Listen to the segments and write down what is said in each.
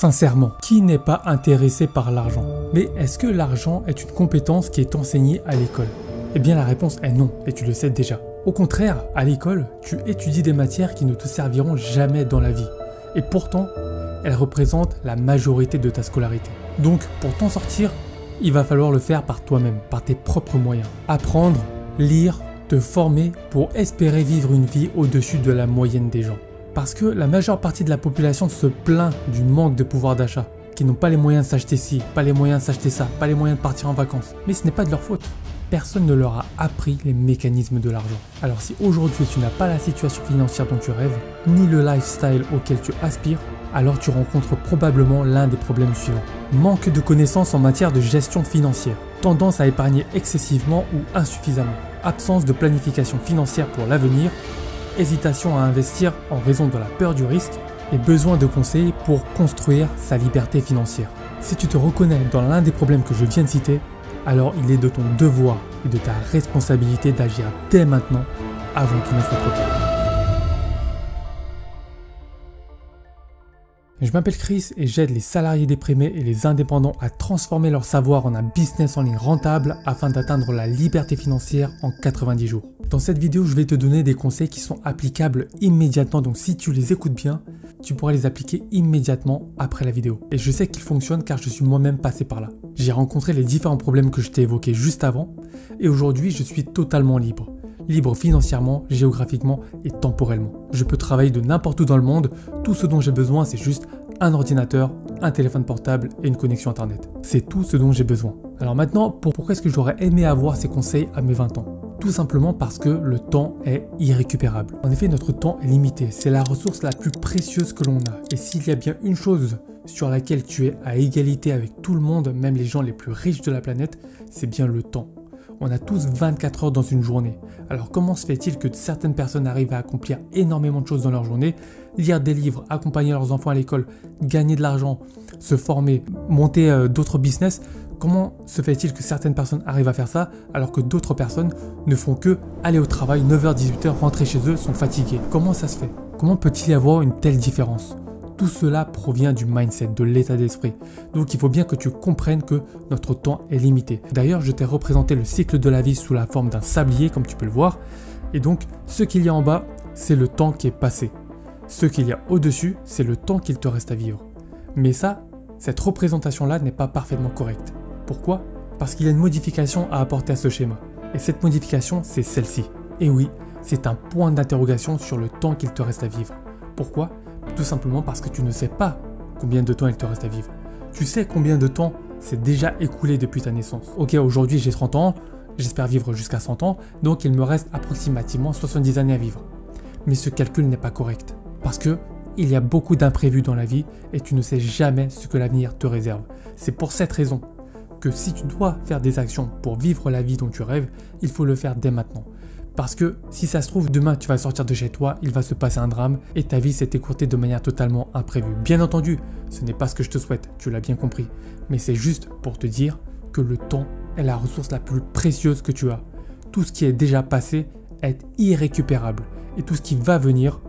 Sincèrement, qui n'est pas intéressé par l'argent? Mais est-ce que l'argent est une compétence qui est enseignée à l'école? Eh bien la réponse est non, et tu le sais déjà. Au contraire, à l'école, tu étudies des matières qui ne te serviront jamais dans la vie. Et pourtant, elles représentent la majorité de ta scolarité. Donc, pour t'en sortir, il va falloir le faire par toi-même, par tes propres moyens. Apprendre, lire, te former pour espérer vivre une vie au-dessus de la moyenne des gens. Parce que la majeure partie de la population se plaint du manque de pouvoir d'achat, qui n'ont pas les moyens de s'acheter ci, pas les moyens de s'acheter ça, pas les moyens de partir en vacances. Mais ce n'est pas de leur faute. Personne ne leur a appris les mécanismes de l'argent. Alors si aujourd'hui tu n'as pas la situation financière dont tu rêves, ni le lifestyle auquel tu aspires, alors tu rencontres probablement l'un des problèmes suivants. Manque de connaissances en matière de gestion financière, tendance à épargner excessivement ou insuffisamment, absence de planification financière pour l'avenir, hésitation à investir en raison de la peur du risque et besoin de conseils pour construire sa liberté financière. Si tu te reconnais dans l'un des problèmes que je viens de citer, alors il est de ton devoir et de ta responsabilité d'agir dès maintenant avant qu'il ne soit trop tard. Je m'appelle Chris et j'aide les salariés déprimés et les indépendants à transformer leur savoir en un business en ligne rentable afin d'atteindre la liberté financière en 90 jours. Dans cette vidéo, je vais te donner des conseils qui sont applicables immédiatement, donc si tu les écoutes bien, tu pourras les appliquer immédiatement après la vidéo. Et je sais qu'ils fonctionnent car je suis moi-même passé par là. J'ai rencontré les différents problèmes que je t'ai évoqués juste avant et aujourd'hui, je suis totalement libre. Libre financièrement, géographiquement et temporellement. Je peux travailler de n'importe où dans le monde, tout ce dont j'ai besoin c'est juste un ordinateur, un téléphone portable et une connexion internet. C'est tout ce dont j'ai besoin. Alors maintenant, pourquoi est-ce que j'aurais aimé avoir ces conseils à mes 20 ans? Tout simplement parce que le temps est irrécupérable. En effet, notre temps est limité, c'est la ressource la plus précieuse que l'on a. Et s'il y a bien une chose sur laquelle tu es à égalité avec tout le monde, même les gens les plus riches de la planète, c'est bien le temps. On a tous 24 heures dans une journée. Alors comment se fait-il que certaines personnes arrivent à accomplir énormément de choses dans leur journée, lire des livres, accompagner leurs enfants à l'école, gagner de l'argent, se former, monter d'autres business? Comment se fait-il que certaines personnes arrivent à faire ça alors que d'autres personnes ne font que aller au travail 9h-18h, rentrer chez eux, sont fatigués? Comment ça se fait? Comment peut-il y avoir une telle différence? Tout cela provient du mindset, de l'état d'esprit. Donc il faut bien que tu comprennes que notre temps est limité. D'ailleurs, je t'ai représenté le cycle de la vie sous la forme d'un sablier, comme tu peux le voir. Et donc, ce qu'il y a en bas, c'est le temps qui est passé. Ce qu'il y a au-dessus, c'est le temps qu'il te reste à vivre. Mais ça, cette représentation-là n'est pas parfaitement correcte. Pourquoi? Parce qu'il y a une modification à apporter à ce schéma. Et cette modification, c'est celle-ci. Et oui, c'est un point d'interrogation sur le temps qu'il te reste à vivre. Pourquoi? Tout simplement parce que tu ne sais pas combien de temps il te reste à vivre. Tu sais combien de temps s'est déjà écoulé depuis ta naissance. Ok, aujourd'hui j'ai 30 ans, j'espère vivre jusqu'à 100 ans, donc il me reste approximativement 70 années à vivre. Mais ce calcul n'est pas correct. Parce que il y a beaucoup d'imprévus dans la vie et tu ne sais jamais ce que l'avenir te réserve. C'est pour cette raison que si tu dois faire des actions pour vivre la vie dont tu rêves, il faut le faire dès maintenant. Parce que si ça se trouve, demain tu vas sortir de chez toi, il va se passer un drame et ta vie s'est écourtée de manière totalement imprévue. Bien entendu, ce n'est pas ce que je te souhaite, tu l'as bien compris. Mais c'est juste pour te dire que le temps est la ressource la plus précieuse que tu as. Tout ce qui est déjà passé est irrécupérable et tout ce qui va venir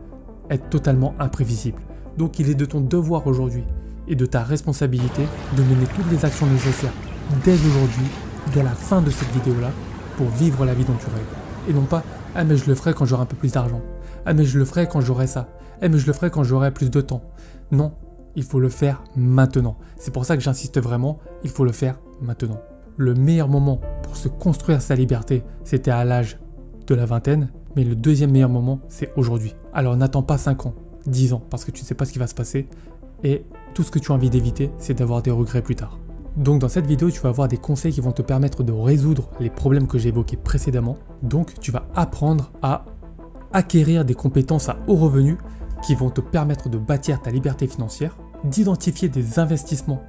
est totalement imprévisible. Donc il est de ton devoir aujourd'hui et de ta responsabilité de mener toutes les actions nécessaires dès aujourd'hui, dès la fin de cette vidéo-là, pour vivre la vie dont tu rêves. Et non pas « Ah mais je le ferai quand j'aurai un peu plus d'argent. Ah mais je le ferai quand j'aurai ça. Ah mais je le ferai quand j'aurai plus de temps. » Non, il faut le faire maintenant. C'est pour ça que j'insiste vraiment, il faut le faire maintenant. Le meilleur moment pour se construire sa liberté, c'était à l'âge de la vingtaine. Mais le deuxième meilleur moment, c'est aujourd'hui. Alors n'attends pas 5 ans, 10 ans, parce que tu ne sais pas ce qui va se passer. Et tout ce que tu as envie d'éviter, c'est d'avoir des regrets plus tard. Donc dans cette vidéo, tu vas avoir des conseils qui vont te permettre de résoudre les problèmes que j'ai évoqués précédemment. Donc tu vas apprendre à acquérir des compétences à haut revenu qui vont te permettre de bâtir ta liberté financière, d'identifier des investissements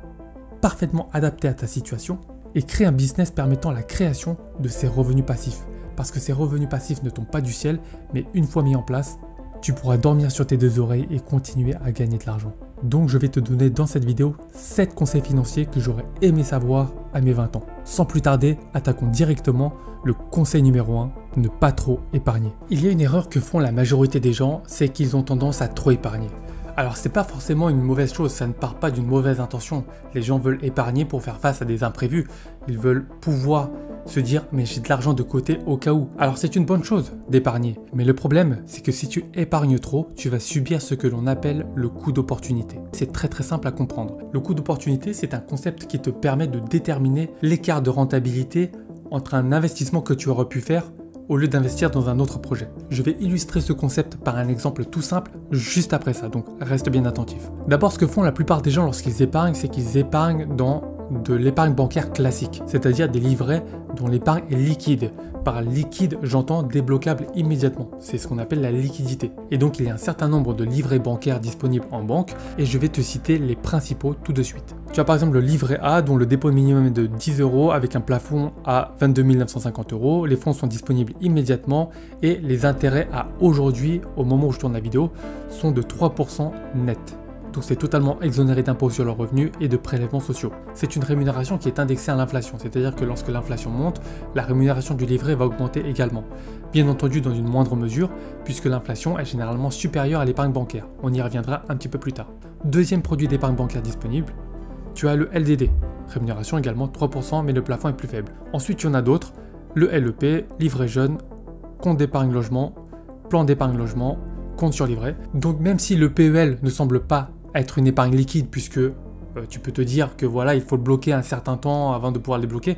parfaitement adaptés à ta situation et créer un business permettant la création de ces revenus passifs. Parce que ces revenus passifs ne tombent pas du ciel, mais une fois mis en place, tu pourras dormir sur tes deux oreilles et continuer à gagner de l'argent. Donc je vais te donner dans cette vidéo 7 conseils financiers que j'aurais aimé savoir à mes 20 ans. Sans plus tarder, attaquons directement le conseil numéro 1, ne pas trop épargner. Il y a une erreur que font la majorité des gens, c'est qu'ils ont tendance à trop épargner. Alors c'est pas forcément une mauvaise chose, ça ne part pas d'une mauvaise intention. Les gens veulent épargner pour faire face à des imprévus. Ils veulent pouvoir se dire mais j'ai de l'argent de côté au cas où. Alors c'est une bonne chose d'épargner. Mais le problème c'est que si tu épargnes trop, tu vas subir ce que l'on appelle le coût d'opportunité. C'est très simple à comprendre. Le coût d'opportunité c'est un concept qui te permet de déterminer l'écart de rentabilité entre un investissement que tu aurais pu faire au lieu d'investir dans un autre projet. Je vais illustrer ce concept par un exemple tout simple juste après ça, donc reste bien attentif. D'abord, ce que font la plupart des gens lorsqu'ils épargnent, c'est qu'ils épargnent dans de l'épargne bancaire classique, c'est-à-dire des livrets dont l'épargne est liquide. Par liquide, j'entends débloquable immédiatement. C'est ce qu'on appelle la liquidité. Et donc, il y a un certain nombre de livrets bancaires disponibles en banque et je vais te citer les principaux tout de suite. Tu as par exemple le livret A dont le dépôt minimum est de 10 € avec un plafond à 22 950 €. Les fonds sont disponibles immédiatement et les intérêts à aujourd'hui, au moment où je tourne la vidéo, sont de 3% net. Donc c'est totalement exonéré d'impôts sur le revenu et de prélèvements sociaux. C'est une rémunération qui est indexée à l'inflation, c'est-à-dire que lorsque l'inflation monte, la rémunération du livret va augmenter également. Bien entendu dans une moindre mesure, puisque l'inflation est généralement supérieure à l'épargne bancaire. On y reviendra un petit peu plus tard. Deuxième produit d'épargne bancaire disponible, tu as le LDD. Rémunération également 3%, mais le plafond est plus faible. Ensuite, tu en as d'autres, le LEP, livret jeune, compte d'épargne logement, plan d'épargne logement, compte sur livret. Donc même si le PEL ne semble pas être une épargne liquide puisque tu peux te dire que voilà, il faut le bloquer un certain temps avant de pouvoir le débloquer,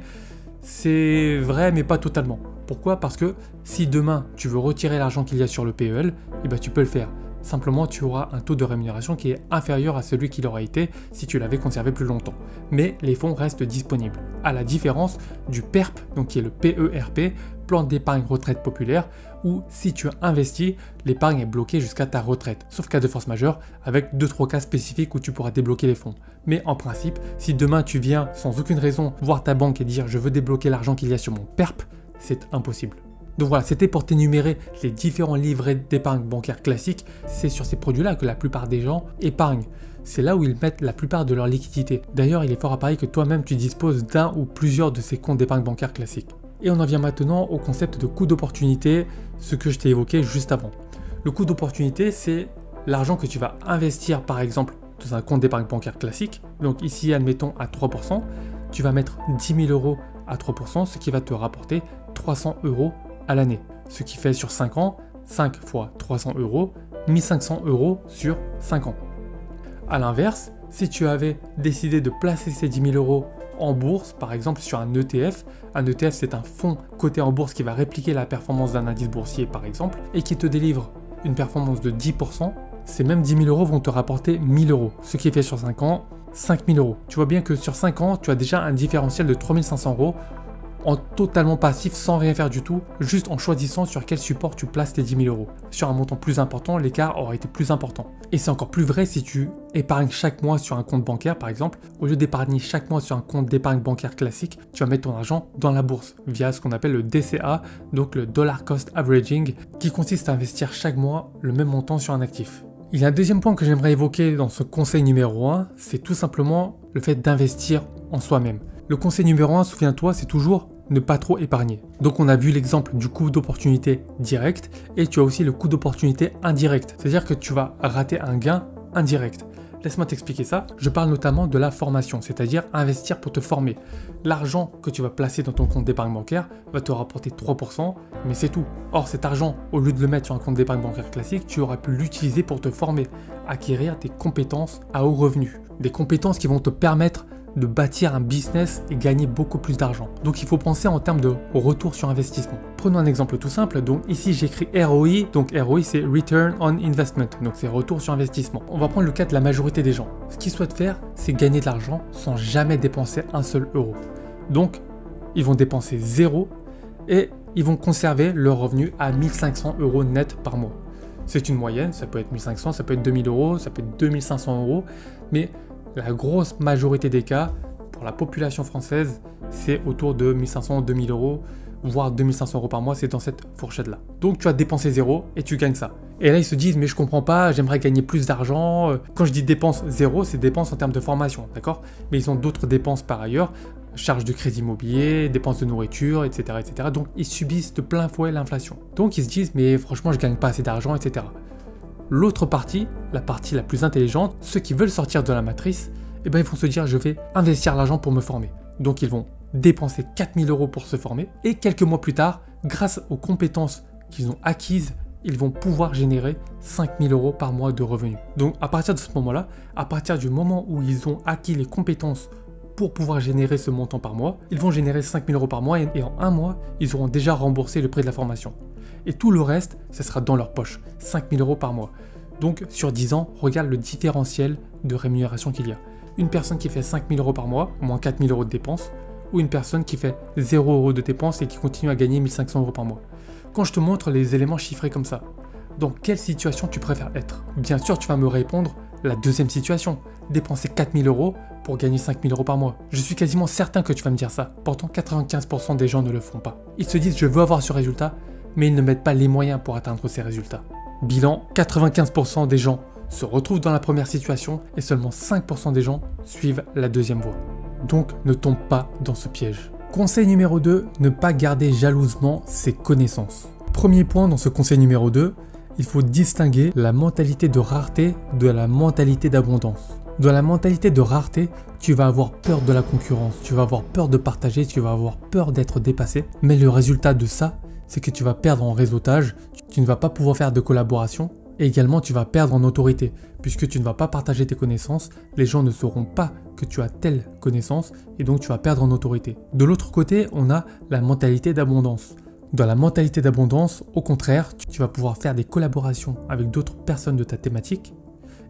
c'est vrai mais pas totalement. Pourquoi? Parce que si demain tu veux retirer l'argent qu'il y a sur le PEL, tu peux le faire. Simplement, tu auras un taux de rémunération qui est inférieur à celui qu'il aurait été si tu l'avais conservé plus longtemps. Mais les fonds restent disponibles. À la différence du PERP, donc qui est le PERP, plan d'épargne retraite populaire, où si tu investis, l'épargne est bloquée jusqu'à ta retraite. Sauf cas de force majeure, avec 2-3 cas spécifiques où tu pourras débloquer les fonds. Mais en principe, si demain tu viens sans aucune raison voir ta banque et dire je veux débloquer l'argent qu'il y a sur mon PERP, c'est impossible. Donc voilà, c'était pour t'énumérer les différents livrets d'épargne bancaire classiques. C'est sur ces produits-là que la plupart des gens épargnent. C'est là où ils mettent la plupart de leur liquidité. D'ailleurs, il est fort à parier que toi-même tu disposes d'un ou plusieurs de ces comptes d'épargne bancaire classiques. Et on en vient maintenant au concept de coût d'opportunité, ce que je t'ai évoqué juste avant. Le coût d'opportunité, c'est l'argent que tu vas investir par exemple dans un compte d'épargne bancaire classique. Donc ici, admettons à 3%, tu vas mettre 10 000 € à 3%, ce qui va te rapporter 300 € à l'année. Ce qui fait sur 5 ans, 5 fois 300 €, 1500 € sur 5 ans. A l'inverse, si tu avais décidé de placer ces 10 000 € en bourse, par exemple sur un ETF c'est un fonds coté en bourse qui va répliquer la performance d'un indice boursier par exemple, et qui te délivre une performance de 10%, ces mêmes 10 000 € vont te rapporter 1000 €, ce qui fait sur 5 ans, 5000 €. Tu vois bien que sur 5 ans, tu as déjà un différentiel de 3500 € en totalement passif, sans rien faire du tout, juste en choisissant sur quel support tu places tes 10 000 €. Sur un montant plus important, l'écart aurait été plus important. Et c'est encore plus vrai si tu épargnes chaque mois sur un compte bancaire, par exemple. Au lieu d'épargner chaque mois sur un compte d'épargne bancaire classique, tu vas mettre ton argent dans la bourse, via ce qu'on appelle le DCA, donc le Dollar Cost Averaging, qui consiste à investir chaque mois le même montant sur un actif. Il y a un deuxième point que j'aimerais évoquer dans ce conseil numéro 1, c'est tout simplement le fait d'investir en soi-même. Le conseil numéro 1, souviens-toi, c'est toujours ne pas trop épargner. Donc on a vu l'exemple du coût d'opportunité direct et tu as aussi le coût d'opportunité indirect. C'est-à-dire que tu vas rater un gain indirect. Laisse-moi t'expliquer ça. Je parle notamment de la formation, c'est-à-dire investir pour te former. L'argent que tu vas placer dans ton compte d'épargne bancaire va te rapporter 3%, mais c'est tout. Or cet argent, au lieu de le mettre sur un compte d'épargne bancaire classique, tu aurais pu l'utiliser pour te former, acquérir des compétences à haut revenu. Des compétences qui vont te permettre de bâtir un business et gagner beaucoup plus d'argent. Donc il faut penser en termes de retour sur investissement. Prenons un exemple tout simple. Donc ici j'écris ROI. Donc ROI c'est Return on Investment. Donc c'est retour sur investissement. On va prendre le cas de la majorité des gens. Ce qu'ils souhaitent faire, c'est gagner de l'argent sans jamais dépenser un seul euro. Donc ils vont dépenser 0 et ils vont conserver leur revenu à 1500 € net par mois. C'est une moyenne, ça peut être 1500, ça peut être 2000 €, ça peut être 2500 €, mais la grosse majorité des cas, pour la population française, c'est autour de 1500, 2000 €, voire 2500 € par mois, c'est dans cette fourchette-là. Donc tu as dépensé 0 et tu gagnes ça. Et là ils se disent mais je comprends pas, j'aimerais gagner plus d'argent. Quand je dis dépense 0, c'est dépenses en termes de formation, d'accord? Mais ils ont d'autres dépenses par ailleurs, charges de crédit immobilier, dépenses de nourriture, etc., etc. Donc ils subissent de plein fouet l'inflation. Donc ils se disent mais franchement je gagne pas assez d'argent, etc. L'autre partie, la partie la plus intelligente, ceux qui veulent sortir de la matrice, eh ben, ils vont se dire je vais investir l'argent pour me former. Donc ils vont dépenser 4000 € pour se former et quelques mois plus tard, grâce aux compétences qu'ils ont acquises, ils vont pouvoir générer 5000 € par mois de revenus. Donc à partir de ce moment-là, à partir du moment où ils ont acquis les compétences pour pouvoir générer ce montant par mois, ils vont générer 5000 € par mois et en un mois, ils auront déjà remboursé le prix de la formation. Et tout le reste, ce sera dans leur poche, 5000 € par mois. Donc sur 10 ans, regarde le différentiel de rémunération qu'il y a. Une personne qui fait 5000 € par mois, moins 4000 € de dépenses, ou une personne qui fait 0 € de dépenses et qui continue à gagner 1500 € par mois. Quand je te montre les éléments chiffrés comme ça, dans quelle situation tu préfères être? Bien sûr, tu vas me répondre la deuxième situation, dépenser 4000 € pour gagner 5000 € par mois. Je suis quasiment certain que tu vas me dire ça. Pourtant, 95% des gens ne le font pas. Ils se disent je veux avoir ce résultat, mais ils ne mettent pas les moyens pour atteindre ces résultats. Bilan, 95% des gens se retrouvent dans la première situation et seulement 5% des gens suivent la deuxième voie. Donc ne tombe pas dans ce piège. Conseil numéro 2, ne pas garder jalousement ses connaissances. Premier point dans ce conseil numéro 2, il faut distinguer la mentalité de rareté de la mentalité d'abondance. Dans la mentalité de rareté, tu vas avoir peur de la concurrence, tu vas avoir peur de partager, tu vas avoir peur d'être dépassé. Mais le résultat de ça, c'est que tu vas perdre en réseautage, tu ne vas pas pouvoir faire de collaboration et également tu vas perdre en autorité puisque tu ne vas pas partager tes connaissances, les gens ne sauront pas que tu as telle connaissance et donc tu vas perdre en autorité. De l'autre côté, on a la mentalité d'abondance. Dans la mentalité d'abondance, au contraire, tu vas pouvoir faire des collaborations avec d'autres personnes de ta thématique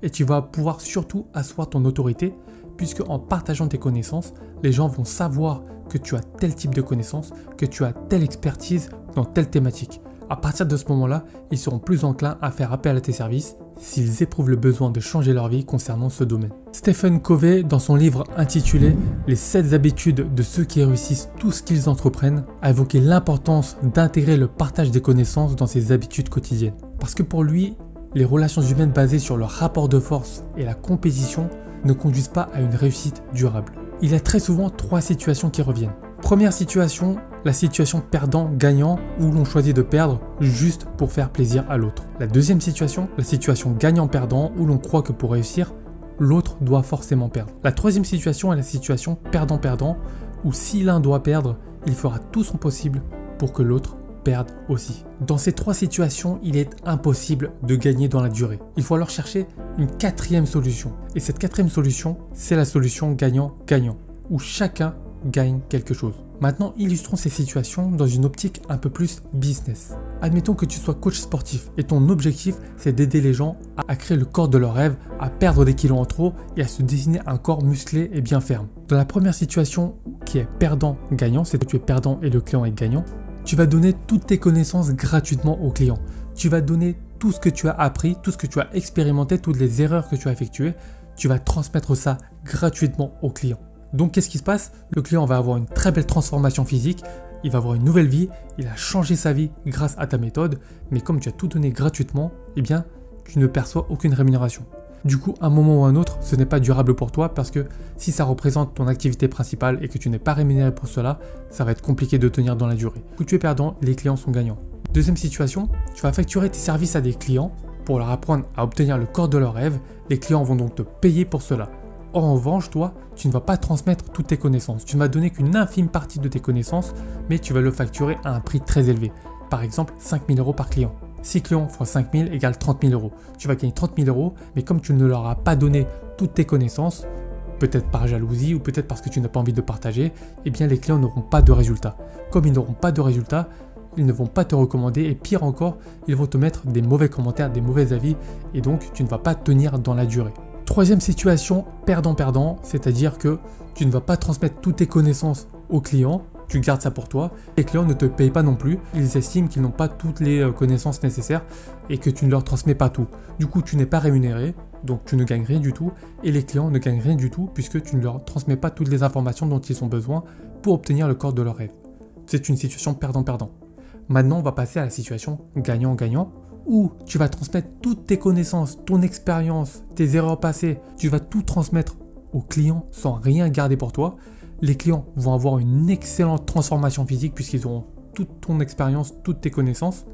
et tu vas pouvoir surtout asseoir ton autorité puisque en partageant tes connaissances, les gens vont savoir que tu as tel type de connaissances, que tu as telle expertise dans telle thématique. À partir de ce moment-là, ils seront plus enclins à faire appel à tes services s'ils éprouvent le besoin de changer leur vie concernant ce domaine. Stephen Covey, dans son livre intitulé « Les 7 habitudes de ceux qui réussissent tout ce qu'ils entreprennent », a évoqué l'importance d'intégrer le partage des connaissances dans ses habitudes quotidiennes. Parce que pour lui, les relations humaines basées sur le rapport de force et la compétition ne conduisent pas à une réussite durable. Il y a très souvent 3 situations qui reviennent. Première situation, la situation perdant-gagnant où l'on choisit de perdre juste pour faire plaisir à l'autre. La deuxième situation, la situation gagnant-perdant où l'on croit que pour réussir, l'autre doit forcément perdre. La troisième situation est la situation perdant-perdant où si l'un doit perdre, il fera tout son possible pour que l'autre perde aussi. Dans ces 3 situations, il est impossible de gagner dans la durée. Il faut alors chercher une 4e solution. Et cette 4e solution, c'est la solution gagnant-gagnant, où chacun gagne quelque chose. Maintenant, illustrons ces situations dans une optique un peu plus business. Admettons que tu sois coach sportif et ton objectif, c'est d'aider les gens à créer le corps de leur rêve, à perdre des kilos en trop et à se dessiner un corps musclé et bien ferme. Dans la première situation qui est perdant-gagnant, c'est que tu es perdant et le client est gagnant, tu vas donner toutes tes connaissances gratuitement au client. Tu vas donner tout ce que tu as appris, tout ce que tu as expérimenté, toutes les erreurs que tu as effectuées. Tu vas transmettre ça gratuitement au client. Donc qu'est-ce qui se passe? Le client va avoir une très belle transformation physique, il va avoir une nouvelle vie, il a changé sa vie grâce à ta méthode, mais comme tu as tout donné gratuitement, eh bien, tu ne perçois aucune rémunération. Du coup, à un moment ou à un autre, ce n'est pas durable pour toi parce que si ça représente ton activité principale et que tu n'es pas rémunéré pour cela, ça va être compliqué de tenir dans la durée. Du coup, tu es perdant, les clients sont gagnants. Deuxième situation, tu vas facturer tes services à des clients pour leur apprendre à obtenir le corps de leur rêve. Les clients vont donc te payer pour cela. En revanche, toi, tu ne vas pas transmettre toutes tes connaissances. Tu ne vas donner qu'une infime partie de tes connaissances, mais tu vas le facturer à un prix très élevé. Par exemple, 5000 € par client. 6 clients fois 5000 égale 30 000 €. Tu vas gagner 30 000 €, mais comme tu ne leur as pas donné toutes tes connaissances, peut-être par jalousie ou peut-être parce que tu n'as pas envie de partager, eh bien les clients n'auront pas de résultats. Comme ils n'auront pas de résultats, ils ne vont pas te recommander et pire encore, ils vont te mettre des mauvais commentaires, des mauvais avis et donc tu ne vas pas tenir dans la durée. Troisième situation, perdant-perdant, c'est-à-dire que tu ne vas pas transmettre toutes tes connaissances aux clients, tu gardes ça pour toi. Les clients ne te payent pas non plus, ils estiment qu'ils n'ont pas toutes les connaissances nécessaires et que tu ne leur transmets pas tout. Du coup, tu n'es pas rémunéré, donc tu ne gagnes rien du tout et les clients ne gagnent rien du tout puisque tu ne leur transmets pas toutes les informations dont ils ont besoin pour obtenir le corps de leur rêve. C'est une situation perdant-perdant. Maintenant, on va passer à la situation gagnant-gagnant où tu vas transmettre toutes tes connaissances, ton expérience, tes erreurs passées, tu vas tout transmettre aux clients sans rien garder pour toi. Les clients vont avoir une excellente transformation physique puisqu'ils auront toute ton expérience, toutes tes connaissances.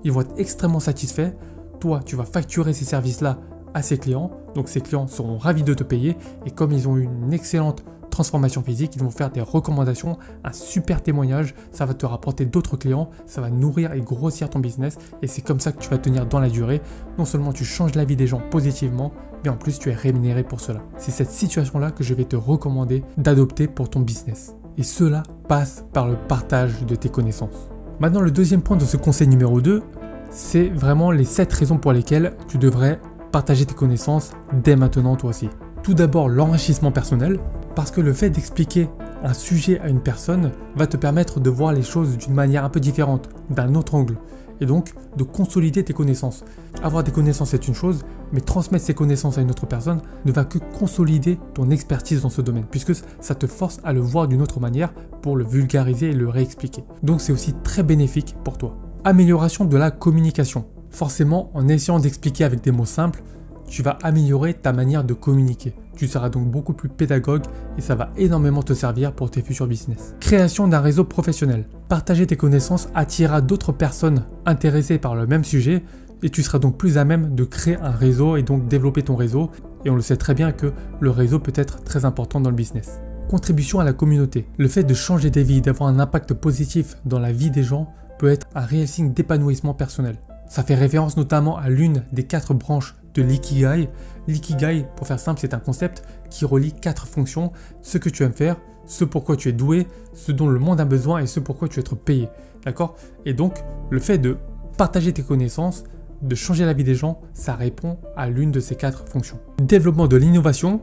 Ils vont être extrêmement satisfaits. toi, tu vas facturer ces services-là à ses clients. Donc ces clients seront ravis de te payer et comme ils ont eu une excellente transformation physique, ils vont faire des recommandations, un super témoignage, ça va te rapporter d'autres clients, ça va nourrir et grossir ton business et c'est comme ça que tu vas tenir dans la durée. Non seulement tu changes la vie des gens positivement, mais en plus tu es rémunéré pour cela. C'est cette situation-là que je vais te recommander d'adopter pour ton business. Et cela passe par le partage de tes connaissances. Maintenant, le deuxième point de ce conseil numéro 2, c'est vraiment les 7 raisons pour lesquelles tu devrais partager tes connaissances dès maintenant toi aussi. Tout d'abord, l'enrichissement personnel, parce que le fait d'expliquer un sujet à une personne va te permettre de voir les choses d'une manière un peu différente, d'un autre angle, et donc de consolider tes connaissances. Avoir des connaissances c'est une chose, mais transmettre ces connaissances à une autre personne ne va que consolider ton expertise dans ce domaine, puisque ça te force à le voir d'une autre manière pour le vulgariser et le réexpliquer. Donc c'est aussi très bénéfique pour toi. Amélioration de la communication. Forcément, en essayant d'expliquer avec des mots simples, tu vas améliorer ta manière de communiquer. Tu seras donc beaucoup plus pédagogue et ça va énormément te servir pour tes futurs business. Création d'un réseau professionnel. Partager tes connaissances attirera d'autres personnes intéressées par le même sujet et tu seras donc plus à même de créer un réseau et donc développer ton réseau. Et on le sait très bien que le réseau peut être très important dans le business. Contribution à la communauté. Le fait de changer des vies, d'avoir un impact positif dans la vie des gens peut être un réel signe d'épanouissement personnel. Ça fait référence notamment à l'une des 4 branches de l'ikigai. L'ikigai, pour faire simple, c'est un concept qui relie 4 fonctions, ce que tu aimes faire, ce pourquoi tu es doué, ce dont le monde a besoin et ce pourquoi tu veux être payé. D'accord? Et donc, le fait de partager tes connaissances, de changer la vie des gens, ça répond à l'une de ces 4 fonctions. Développement de l'innovation.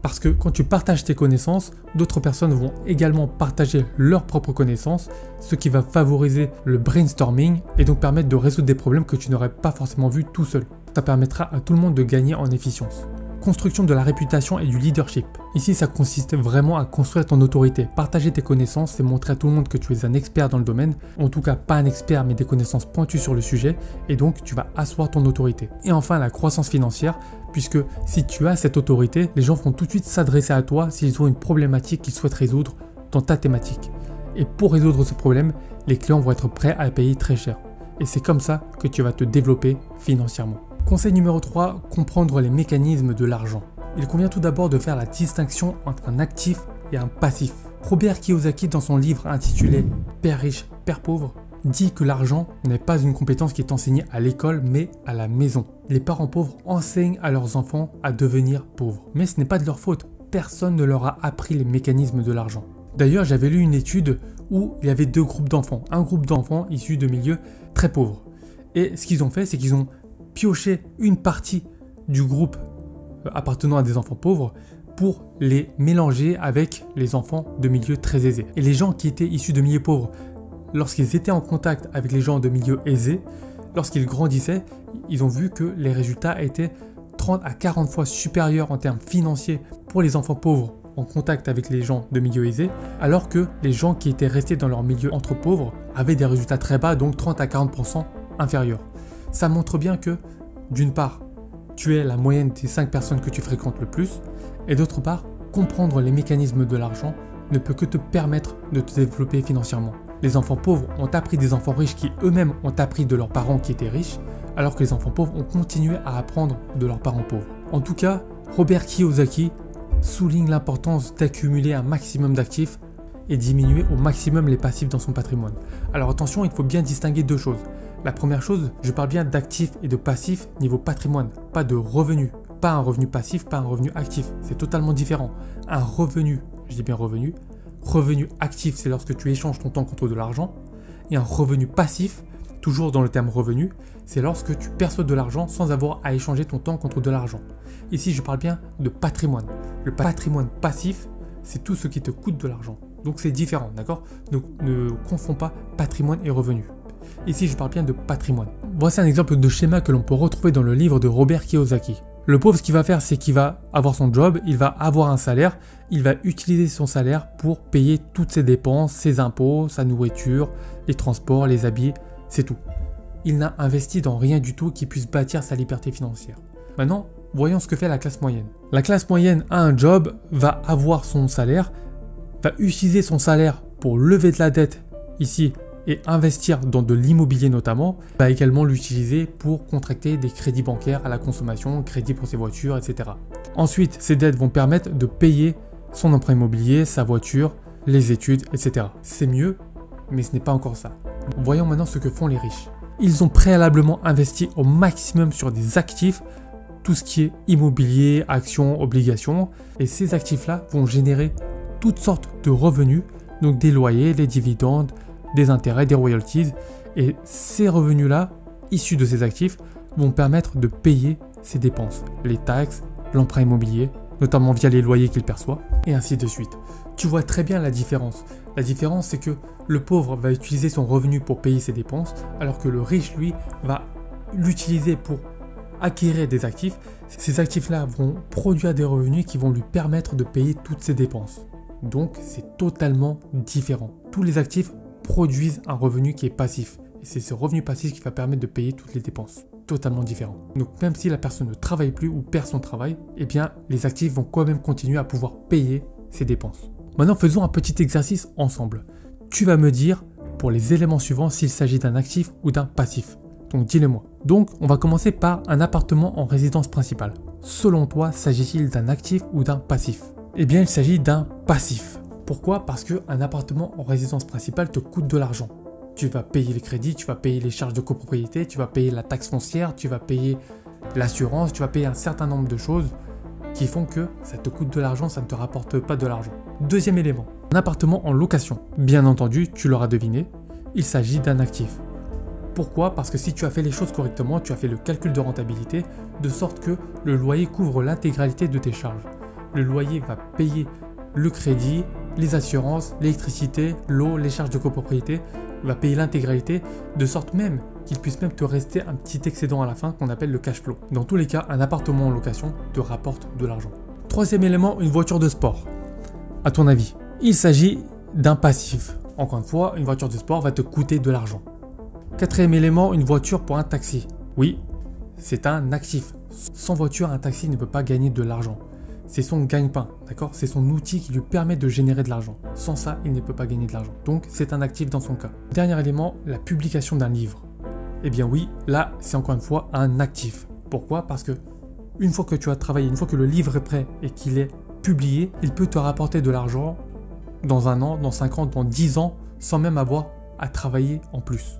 Parce que quand tu partages tes connaissances, d'autres personnes vont également partager leurs propres connaissances, ce qui va favoriser le brainstorming et donc permettre de résoudre des problèmes que tu n'aurais pas forcément vus tout seul. Ça permettra à tout le monde de gagner en efficience. Construction de la réputation et du leadership. Ici, ça consiste vraiment à construire ton autorité. Partager tes connaissances, c'est montrer à tout le monde que tu es un expert dans le domaine. En tout cas, pas un expert, mais des connaissances pointues sur le sujet. Et donc, tu vas asseoir ton autorité. Et enfin, la croissance financière. Puisque si tu as cette autorité, les gens vont tout de suite s'adresser à toi s'ils ont une problématique qu'ils souhaitent résoudre dans ta thématique. Et pour résoudre ce problème, les clients vont être prêts à payer très cher. Et c'est comme ça que tu vas te développer financièrement. Conseil numéro 3, comprendre les mécanismes de l'argent. Il convient tout d'abord de faire la distinction entre un actif et un passif. Robert Kiyosaki, dans son livre intitulé « Père riche, Père pauvre », dit que l'argent n'est pas une compétence qui est enseignée à l'école mais à la maison. Les parents pauvres enseignent à leurs enfants à devenir pauvres. Mais ce n'est pas de leur faute, personne ne leur a appris les mécanismes de l'argent. D'ailleurs, j'avais lu une étude où il y avait 2 groupes d'enfants. Un groupe d'enfants issus de milieux très pauvres. Et ce qu'ils ont fait, c'est qu'ils ont pioché une partie du groupe appartenant à des enfants pauvres pour les mélanger avec les enfants de milieux très aisés. Et les gens qui étaient issus de milieux pauvres, lorsqu'ils étaient en contact avec les gens de milieux aisés, lorsqu'ils grandissaient, ils ont vu que les résultats étaient 30 à 40 fois supérieurs en termes financiers pour les enfants pauvres en contact avec les gens de milieux aisés, alors que les gens qui étaient restés dans leur milieu entre pauvres avaient des résultats très bas, donc 30 à 40% inférieurs. Ça montre bien que, d'une part, tu es la moyenne des 5 personnes que tu fréquentes le plus, et d'autre part, comprendre les mécanismes de l'argent ne peut que te permettre de te développer financièrement. Les enfants pauvres ont appris des enfants riches qui eux-mêmes ont appris de leurs parents qui étaient riches, alors que les enfants pauvres ont continué à apprendre de leurs parents pauvres. En tout cas, Robert Kiyosaki souligne l'importance d'accumuler un maximum d'actifs et diminuer au maximum les passifs dans son patrimoine. Alors attention, il faut bien distinguer 2 choses. La première chose, je parle bien d'actifs et de passifs niveau patrimoine, pas de revenus. Pas un revenu passif, pas un revenu actif. C'est totalement différent. Un revenu, je dis bien revenu actif, c'est lorsque tu échanges ton temps contre de l'argent. Et un revenu passif, toujours dans le terme revenu, c'est lorsque tu perçois de l'argent sans avoir à échanger ton temps contre de l'argent. Ici, je parle bien de patrimoine. Le patrimoine passif, c'est tout ce qui te coûte de l'argent. Donc c'est différent, d'accord? Donc ne confonds pas patrimoine et revenu. Ici, je parle bien de patrimoine. Voici un exemple de schéma que l'on peut retrouver dans le livre de Robert Kiyosaki. Le pauvre, ce qu'il va faire, c'est qu'il va avoir son job, il va avoir un salaire, il va utiliser son salaire pour payer toutes ses dépenses, ses impôts, sa nourriture, les transports, les habits, c'est tout. Il n'a investi dans rien du tout qui puisse bâtir sa liberté financière. Maintenant, voyons ce que fait la classe moyenne. La classe moyenne a un job, va avoir son salaire, va utiliser son salaire pour lever de la dette, ici et investir dans de l'immobilier notamment, va également l'utiliser pour contracter des crédits bancaires à la consommation, crédits pour ses voitures, etc. Ensuite, ces dettes vont permettre de payer son emprunt immobilier, sa voiture, les études, etc. C'est mieux, mais ce n'est pas encore ça. Voyons maintenant ce que font les riches. Ils ont préalablement investi au maximum sur des actifs, tout ce qui est immobilier, actions, obligations, et ces actifs-là vont générer toutes sortes de revenus, donc des loyers, des dividendes, des intérêts, des royalties, et ces revenus-là, issus de ces actifs, vont permettre de payer ses dépenses, les taxes, l'emprunt immobilier, notamment via les loyers qu'il perçoit, et ainsi de suite. Tu vois très bien la différence. La différence, c'est que le pauvre va utiliser son revenu pour payer ses dépenses, alors que le riche, lui, va l'utiliser pour acquérir des actifs. Ces actifs-là vont produire des revenus qui vont lui permettre de payer toutes ses dépenses. Donc, c'est totalement différent. Tous les actifs produisent un revenu qui est passif. Et c'est ce revenu passif qui va permettre de payer toutes les dépenses. Totalement différent. Donc même si la personne ne travaille plus ou perd son travail, eh bien les actifs vont quand même continuer à pouvoir payer ses dépenses. Maintenant faisons un petit exercice ensemble. Tu vas me dire pour les éléments suivants s'il s'agit d'un actif ou d'un passif. Donc dis-le-moi. Donc on va commencer par un appartement en résidence principale. Selon toi, s'agit-il d'un actif ou d'un passif? Eh bien il s'agit d'un passif. Pourquoi? Parce qu'un appartement en résidence principale te coûte de l'argent. Tu vas payer les crédits, tu vas payer les charges de copropriété, tu vas payer la taxe foncière, tu vas payer l'assurance, tu vas payer un certain nombre de choses qui font que ça te coûte de l'argent, ça ne te rapporte pas de l'argent. Deuxième élément, un appartement en location. Bien entendu, tu l'auras deviné, il s'agit d'un actif. Pourquoi? Parce que si tu as fait les choses correctement, tu as fait le calcul de rentabilité de sorte que le loyer couvre l'intégralité de tes charges. Le loyer va payer le crédit, les assurances, l'électricité, l'eau, les charges de copropriété, va payer l'intégralité de sorte même qu'il puisse même te rester un petit excédent à la fin qu'on appelle le cash flow. Dans tous les cas, un appartement en location te rapporte de l'argent. Troisième élément, une voiture de sport. À ton avis, il s'agit d'un passif. Encore une fois, une voiture de sport va te coûter de l'argent. Quatrième élément, une voiture pour un taxi. Oui, c'est un actif. Sans voiture, un taxi ne peut pas gagner de l'argent. C'est son gagne-pain, d'accord? C'est son outil qui lui permet de générer de l'argent. Sans ça, il ne peut pas gagner de l'argent. Donc, c'est un actif dans son cas. Dernier élément, la publication d'un livre. Eh bien oui, là, c'est encore une fois un actif. Pourquoi? Parce que une fois que tu as travaillé, une fois que le livre est prêt et qu'il est publié, il peut te rapporter de l'argent dans 1 an, dans 5 ans, dans 10 ans, sans même avoir à travailler en plus.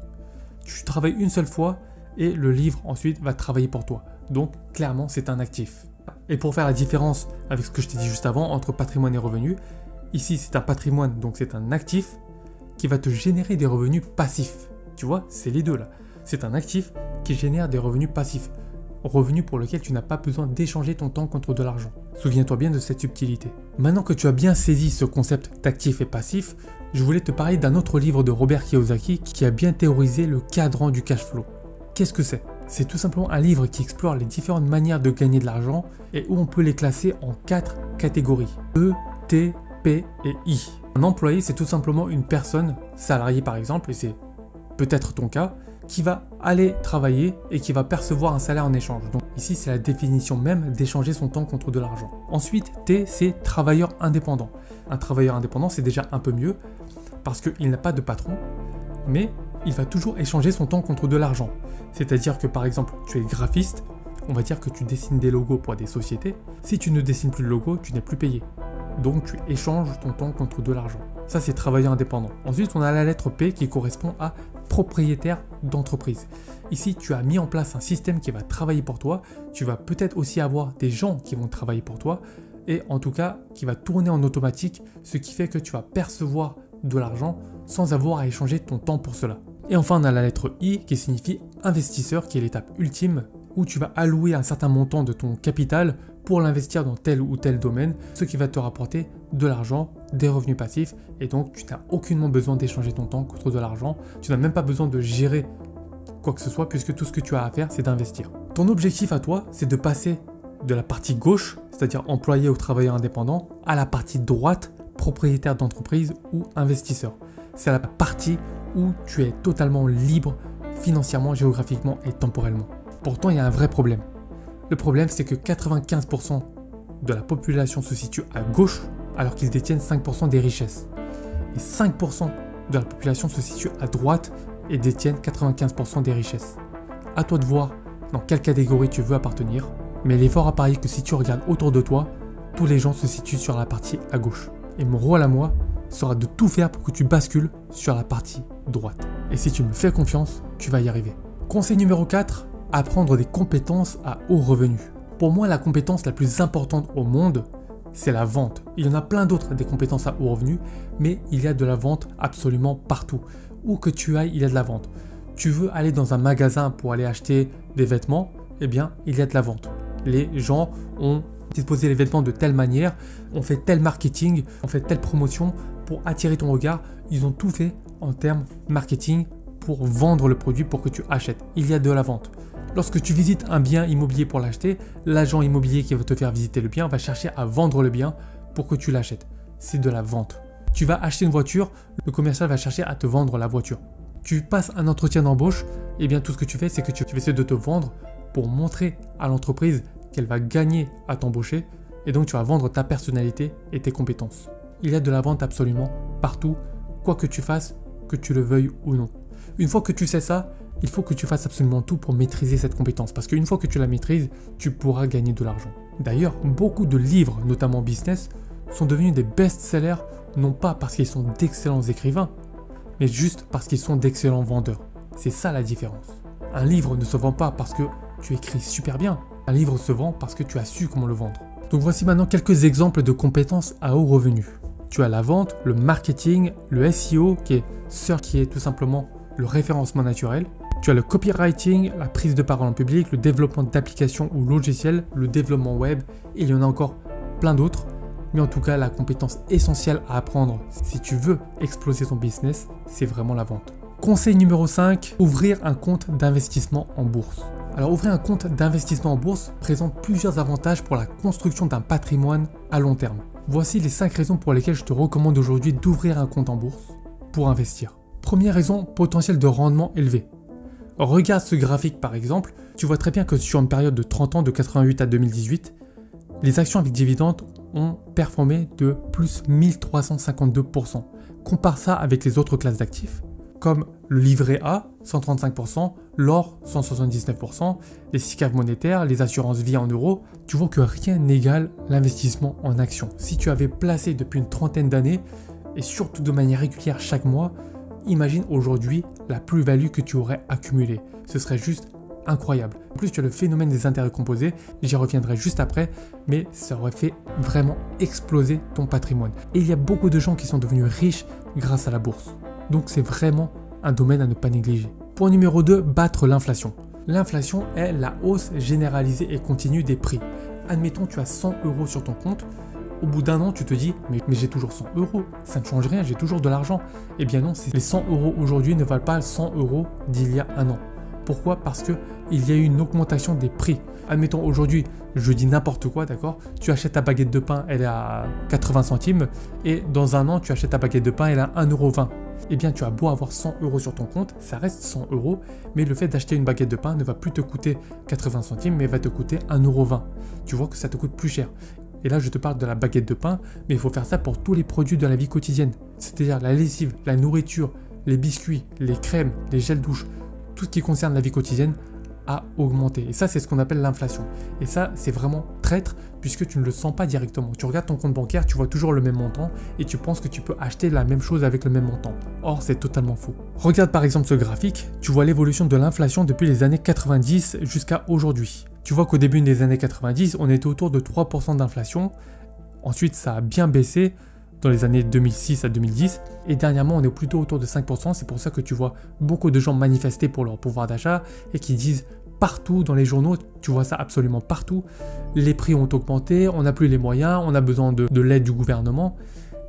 Tu travailles une seule fois et le livre ensuite va travailler pour toi. Donc, clairement, c'est un actif. Et pour faire la différence avec ce que je t'ai dit juste avant entre patrimoine et revenu, ici c'est un patrimoine, donc c'est un actif qui va te générer des revenus passifs. Tu vois, c'est les deux là. C'est un actif qui génère des revenus passifs. Revenus pour lesquels tu n'as pas besoin d'échanger ton temps contre de l'argent. Souviens-toi bien de cette subtilité. Maintenant que tu as bien saisi ce concept d'actif et passif, je voulais te parler d'un autre livre de Robert Kiyosaki qui a bien théorisé le cadran du cash flow. Qu'est-ce que c'est? C'est tout simplement un livre qui explore les différentes manières de gagner de l'argent et où on peut les classer en 4 catégories. E, T, P et I. Un employé, c'est tout simplement une personne, salariée par exemple, et c'est peut-être ton cas, qui va aller travailler et qui va percevoir un salaire en échange. Donc ici, c'est la définition même d'échanger son temps contre de l'argent. Ensuite, T, c'est travailleur indépendant. Un travailleur indépendant, c'est déjà un peu mieux parce qu'il n'a pas de patron, mais il va toujours échanger son temps contre de l'argent. C'est-à-dire que par exemple, tu es graphiste, on va dire que tu dessines des logos pour des sociétés. Si tu ne dessines plus le logo, tu n'es plus payé. Donc tu échanges ton temps contre de l'argent. Ça, c'est travailleur indépendant. Ensuite, on a la lettre P qui correspond à propriétaire d'entreprise. Ici, tu as mis en place un système qui va travailler pour toi. Tu vas peut-être aussi avoir des gens qui vont travailler pour toi et en tout cas, qui va tourner en automatique, ce qui fait que tu vas percevoir de l'argent sans avoir à échanger ton temps pour cela. Et enfin, on a la lettre I qui signifie investisseur, qui est l'étape ultime où tu vas allouer un certain montant de ton capital pour l'investir dans tel ou tel domaine, ce qui va te rapporter de l'argent, des revenus passifs, et donc tu n'as aucunement besoin d'échanger ton temps contre de l'argent, tu n'as même pas besoin de gérer quoi que ce soit, puisque tout ce que tu as à faire, c'est d'investir. Ton objectif à toi, c'est de passer de la partie gauche, c'est-à-dire employé ou travailleur indépendant, à la partie droite, propriétaire d'entreprise ou investisseur. C'est la partie où tu es totalement libre financièrement, géographiquement et temporellement. Pourtant, il y a un vrai problème. Le problème, c'est que 95% de la population se situe à gauche alors qu'ils détiennent 5% des richesses. Et 5% de la population se situent à droite et détiennent 95% des richesses. À toi de voir dans quelle catégorie tu veux appartenir, mais il est fort à parier que si tu regardes autour de toi, tous les gens se situent sur la partie à gauche. Et mon rôle à moi sera de tout faire pour que tu bascules sur la partie droite. Et si tu me fais confiance, tu vas y arriver. Conseil numéro 4, apprendre des compétences à haut revenu. Pour moi, la compétence la plus importante au monde, c'est la vente. Il y en a plein d'autres des compétences à haut revenu, mais il y a de la vente absolument partout. Où que tu ailles, il y a de la vente. Tu veux aller dans un magasin pour aller acheter des vêtements, eh bien, il y a de la vente. Les gens ont disposé les vêtements de telle manière, on fait tel marketing, on fait telle promotion pour attirer ton regard. Ils ont tout fait en termes marketing pour vendre le produit pour que tu achètes. Il y a de la vente. Lorsque tu visites un bien immobilier pour l'acheter, l'agent immobilier qui va te faire visiter le bien va chercher à vendre le bien pour que tu l'achètes. C'est de la vente. Tu vas acheter une voiture, le commercial va chercher à te vendre la voiture. Tu passes un entretien d'embauche, et bien tout ce que tu fais, c'est que tu vas essayer de te vendre pour montrer à l'entreprise qu'elle va gagner à t'embaucher, et donc tu vas vendre ta personnalité et tes compétences. Il y a de la vente absolument partout, quoi que tu fasses, que tu le veuilles ou non. Une fois que tu sais ça, il faut que tu fasses absolument tout pour maîtriser cette compétence, parce qu'une fois que tu la maîtrises, tu pourras gagner de l'argent. D'ailleurs, beaucoup de livres, notamment business, sont devenus des best-sellers, non pas parce qu'ils sont d'excellents écrivains, mais juste parce qu'ils sont d'excellents vendeurs. C'est ça la différence. Un livre ne se vend pas parce que tu écris super bien. Un livre se vend parce que tu as su comment le vendre. Donc voici maintenant quelques exemples de compétences à haut revenu. Tu as la vente, le marketing, le SEO qui est tout simplement le référencement naturel. Tu as le copywriting, la prise de parole en public, le développement d'applications ou logiciels, le développement web, et il y en a encore plein d'autres. Mais en tout cas, la compétence essentielle à apprendre si tu veux exploser ton business, c'est vraiment la vente. Conseil numéro 5, ouvrir un compte d'investissement en bourse. Alors ouvrir un compte d'investissement en bourse présente plusieurs avantages pour la construction d'un patrimoine à long terme. Voici les 5 raisons pour lesquelles je te recommande aujourd'hui d'ouvrir un compte en bourse pour investir. Première raison, potentiel de rendement élevé. Regarde ce graphique par exemple, tu vois très bien que sur une période de 30 ans, de 88 à 2018, les actions avec dividendes ont performé de plus 1352%. Compare ça avec les autres classes d'actifs, comme le livret A, 135%, l'or, 179%, les SICAV monétaires, les assurances vie en euros. Tu vois que rien n'égale l'investissement en actions. Si tu avais placé depuis une trentaine d'années, et surtout de manière régulière chaque mois, imagine aujourd'hui la plus-value que tu aurais accumulée. Ce serait juste incroyable. En plus, tu as le phénomène des intérêts composés, j'y reviendrai juste après, mais ça aurait fait vraiment exploser ton patrimoine. Et il y a beaucoup de gens qui sont devenus riches grâce à la bourse. Donc c'est vraiment un domaine à ne pas négliger. Point numéro 2, battre l'inflation. L'inflation est la hausse généralisée et continue des prix. Admettons, tu as 100 € sur ton compte. Au bout d'un an, tu te dis, mais j'ai toujours 100 €, ça ne change rien, j'ai toujours de l'argent. Eh bien non, les 100 € aujourd'hui ne valent pas 100 € d'il y a un an. Pourquoi? Parce qu'il y a eu une augmentation des prix. Admettons aujourd'hui, je dis n'importe quoi, d'accord? Tu achètes ta baguette de pain, elle est à 80 centimes, et dans un an, tu achètes ta baguette de pain, elle est à 1,20 €. Eh bien, tu as beau avoir 100 € sur ton compte, ça reste 100 €, mais le fait d'acheter une baguette de pain ne va plus te coûter 80 centimes, mais va te coûter 1,20 €. Tu vois que ça te coûte plus cher. Et là, je te parle de la baguette de pain, mais il faut faire ça pour tous les produits de la vie quotidienne. C'est-à-dire la lessive, la nourriture, les biscuits, les crèmes, les gels douche, tout ce qui concerne la vie quotidienne a augmenté. Et ça, c'est ce qu'on appelle l'inflation. Et ça, c'est vraiment traître puisque tu ne le sens pas directement. Tu regardes ton compte bancaire, tu vois toujours le même montant et tu penses que tu peux acheter la même chose avec le même montant. Or, c'est totalement faux. Regarde par exemple ce graphique, tu vois l'évolution de l'inflation depuis les années 90 jusqu'à aujourd'hui. Tu vois qu'au début des années 90, on était autour de 3% d'inflation. Ensuite, ça a bien baissé dans les années 2006 à 2010. Et dernièrement, on est plutôt autour de 5%. C'est pour ça que tu vois beaucoup de gens manifester pour leur pouvoir d'achat et qui disent partout dans les journaux, tu vois ça absolument partout, les prix ont augmenté, on n'a plus les moyens, on a besoin de l'aide du gouvernement.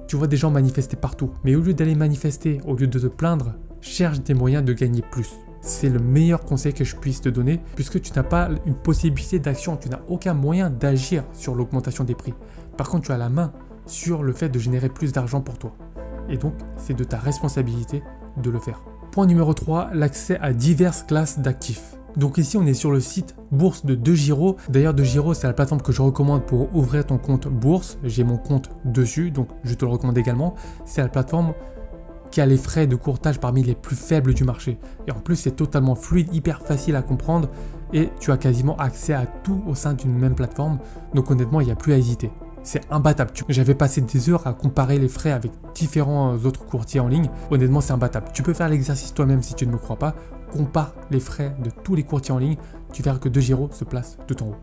Tu vois des gens manifester partout. Mais au lieu d'aller manifester, au lieu de te plaindre, cherche des moyens de gagner plus. C'est le meilleur conseil que je puisse te donner puisque tu n'as pas une possibilité d'action, tu n'as aucun moyen d'agir sur l'augmentation des prix. Par contre, tu as la main sur le fait de générer plus d'argent pour toi. Et donc, c'est de ta responsabilité de le faire. Point numéro 3, l'accès à diverses classes d'actifs. Donc ici, on est sur le site bourse de DeGiro. D'ailleurs, DeGiro, c'est la plateforme que je recommande pour ouvrir ton compte bourse. J'ai mon compte dessus, donc je te le recommande également. C'est la plateforme qui a les frais de courtage parmi les plus faibles du marché. Et en plus, c'est totalement fluide, hyper facile à comprendre et tu as quasiment accès à tout au sein d'une même plateforme. Donc honnêtement, il n'y a plus à hésiter. C'est imbattable. J'avais passé des heures à comparer les frais avec différents autres courtiers en ligne. Honnêtement, c'est imbattable. Tu peux faire l'exercice toi-même si tu ne me crois pas. Compare les frais de tous les courtiers en ligne. Tu verras que DEGIRO se place tout en haut.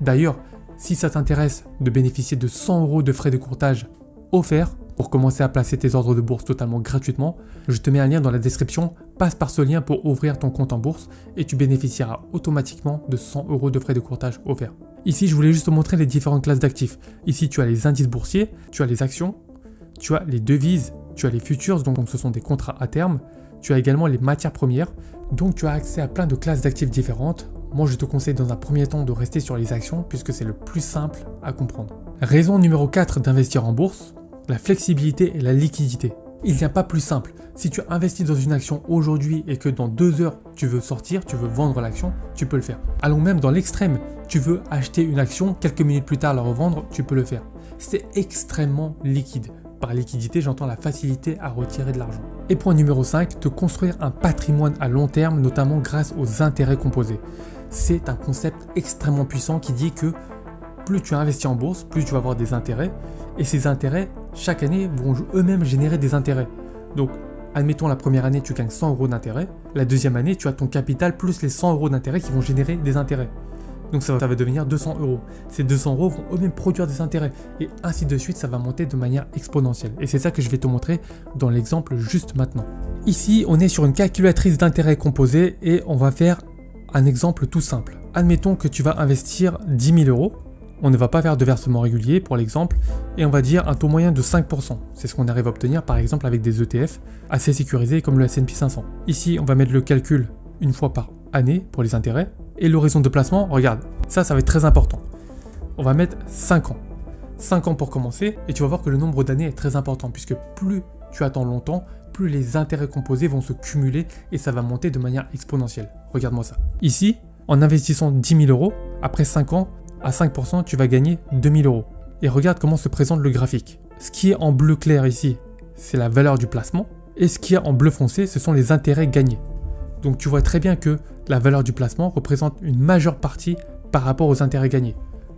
D'ailleurs, si ça t'intéresse de bénéficier de 100 € de frais de courtage offerts pour commencer à placer tes ordres de bourse totalement gratuitement, je te mets un lien dans la description. Passe par ce lien pour ouvrir ton compte en bourse et tu bénéficieras automatiquement de 100 € de frais de courtage offerts. Ici, je voulais juste te montrer les différentes classes d'actifs. Ici, tu as les indices boursiers, tu as les actions, tu as les devises, tu as les futures, donc ce sont des contrats à terme. Tu as également les matières premières, donc tu as accès à plein de classes d'actifs différentes. Moi, je te conseille dans un premier temps de rester sur les actions puisque c'est le plus simple à comprendre. Raison numéro 4 d'investir en bourse, la flexibilité et la liquidité. Il n'y a pas plus simple. Si tu investis dans une action aujourd'hui et que dans 2 heures tu veux sortir, tu veux vendre l'action, tu peux le faire. Allons même dans l'extrême, tu veux acheter une action, quelques minutes plus tard la revendre, tu peux le faire. C'est extrêmement liquide. Par liquidité, j'entends la facilité à retirer de l'argent. Et point numéro 5, te construire un patrimoine à long terme, notamment grâce aux intérêts composés. C'est un concept extrêmement puissant qui dit que plus tu investis en bourse, plus tu vas avoir des intérêts. Et ces intérêts, chaque année, vont eux-mêmes générer des intérêts. Donc, admettons la première année, tu gagnes 100 € d'intérêt. La deuxième année, tu as ton capital plus les 100 € d'intérêt qui vont générer des intérêts. Donc ça va devenir 200 €. Ces 200 € vont eux-mêmes produire des intérêts. Et ainsi de suite, ça va monter de manière exponentielle. Et c'est ça que je vais te montrer dans l'exemple juste maintenant. Ici, on est sur une calculatrice d'intérêts composés et on va faire un exemple tout simple. Admettons que tu vas investir 10 000 €. On ne va pas faire de versement régulier pour l'exemple et on va dire un taux moyen de 5%. C'est ce qu'on arrive à obtenir par exemple avec des ETF assez sécurisés comme le S&P 500. Ici, on va mettre le calcul une fois par année pour les intérêts. Et l'horizon de placement, regarde, ça va être très important. On va mettre 5 ans. 5 ans pour commencer et tu vas voir que le nombre d'années est très important puisque plus tu attends longtemps, plus les intérêts composés vont se cumuler et ça va monter de manière exponentielle. Regarde-moi ça. Ici, en investissant 10 000 €, après 5 ans, à 5%, tu vas gagner 2 000 €. Et regarde comment se présente le graphique. Ce qui est en bleu clair ici, c'est la valeur du placement. Et ce qui est en bleu foncé, ce sont les intérêts gagnés. Donc tu vois très bien que la valeur du placement représente une majeure partie par rapport aux intérêts gagnés.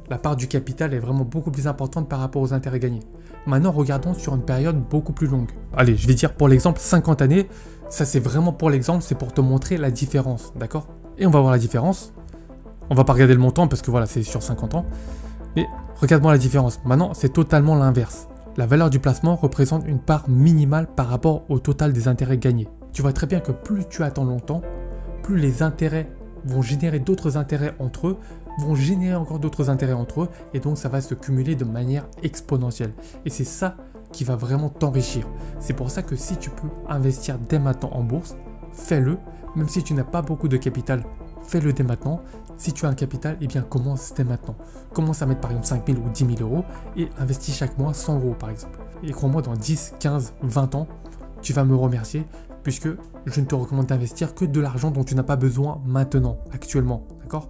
La part du capital est vraiment beaucoup plus importante par rapport aux intérêts gagnés. Maintenant, regardons sur une période beaucoup plus longue. Allez, je vais dire pour l'exemple 50 années. Ça, c'est vraiment pour l'exemple, c'est pour te montrer la différence, d'accord? Et on va voir la différence. On va pas regarder le montant parce que voilà, c'est sur 50 ans. Mais regarde-moi la différence. Maintenant, c'est totalement l'inverse. La valeur du placement représente une part minimale par rapport au total des intérêts gagnés. Tu vois très bien que plus tu attends longtemps, plus les intérêts vont générer d'autres intérêts entre eux, vont générer encore d'autres intérêts entre eux, et donc ça va se cumuler de manière exponentielle. Et c'est ça qui va vraiment t'enrichir. C'est pour ça que si tu peux investir dès maintenant en bourse, fais-le, même si tu n'as pas beaucoup de capital. Fais-le dès maintenant. Si tu as un capital, eh bien commence dès maintenant. Commence à mettre par exemple 5 000 ou 10 000 € et investis chaque mois 100 € par exemple. Et crois-moi, dans 10, 15, 20 ans, tu vas me remercier puisque je ne te recommande d'investir que de l'argent dont tu n'as pas besoin maintenant, actuellement. D'accord ?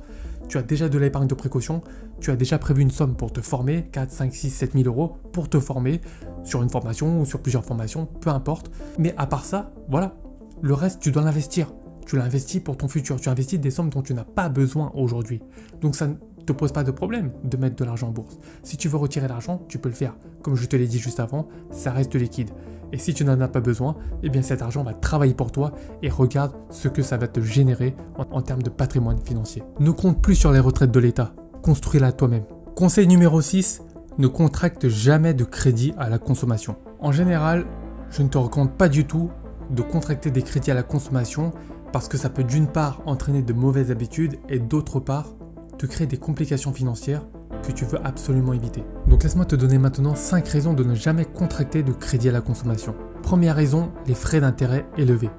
Tu as déjà de l'épargne de précaution, tu as déjà prévu une somme pour te former, 4, 5, 6, 7 000 € pour te former sur une formation ou sur plusieurs formations, peu importe. Mais à part ça, voilà, le reste, tu dois l'investir. Tu l'investis pour ton futur, tu investis des sommes dont tu n'as pas besoin aujourd'hui. Donc ça ne te pose pas de problème de mettre de l'argent en bourse. Si tu veux retirer l'argent, tu peux le faire. Comme je te l'ai dit juste avant, ça reste liquide. Et si tu n'en as pas besoin, eh bien cet argent va travailler pour toi et regarde ce que ça va te générer en termes de patrimoine financier. Ne compte plus sur les retraites de l'État, construis-la toi-même. Conseil numéro 6, ne contracte jamais de crédit à la consommation. En général, je ne te recommande pas du tout de contracter des crédits à la consommation parce que ça peut d'une part entraîner de mauvaises habitudes et d'autre part te créer des complications financières que tu veux absolument éviter. Donc laisse-moi te donner maintenant 5 raisons de ne jamais contracter de crédit à la consommation. Première raison, les frais d'intérêt élevés.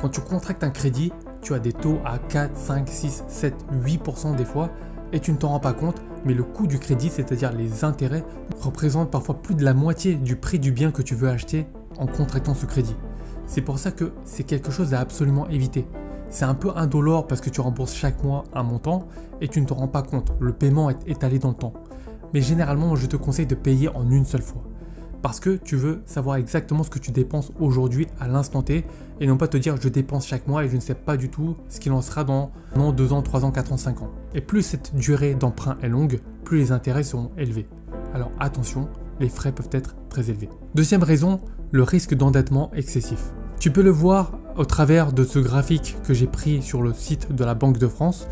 Quand tu contractes un crédit, tu as des taux à 4, 5, 6, 7, 8% des fois et tu ne t'en rends pas compte, mais le coût du crédit, c'est-à-dire les intérêts, représente parfois plus de la moitié du prix du bien que tu veux acheter en contractant ce crédit. C'est pour ça que c'est quelque chose à absolument éviter. C'est un peu indolore parce que tu rembourses chaque mois un montant et tu ne te rends pas compte. Le paiement est étalé dans le temps. Mais généralement, je te conseille de payer en une seule fois. Parce que tu veux savoir exactement ce que tu dépenses aujourd'hui à l'instant T et non pas te dire je dépense chaque mois et je ne sais pas du tout ce qu'il en sera dans 1 an, 2 ans, 3 ans, 4 ans, 5 ans. Et plus cette durée d'emprunt est longue, plus les intérêts seront élevés. Alors attention, les frais peuvent être très élevés. Deuxième raison, le risque d'endettement excessif. Tu peux le voir au travers de ce graphique que j'ai pris sur le site de la Banque de France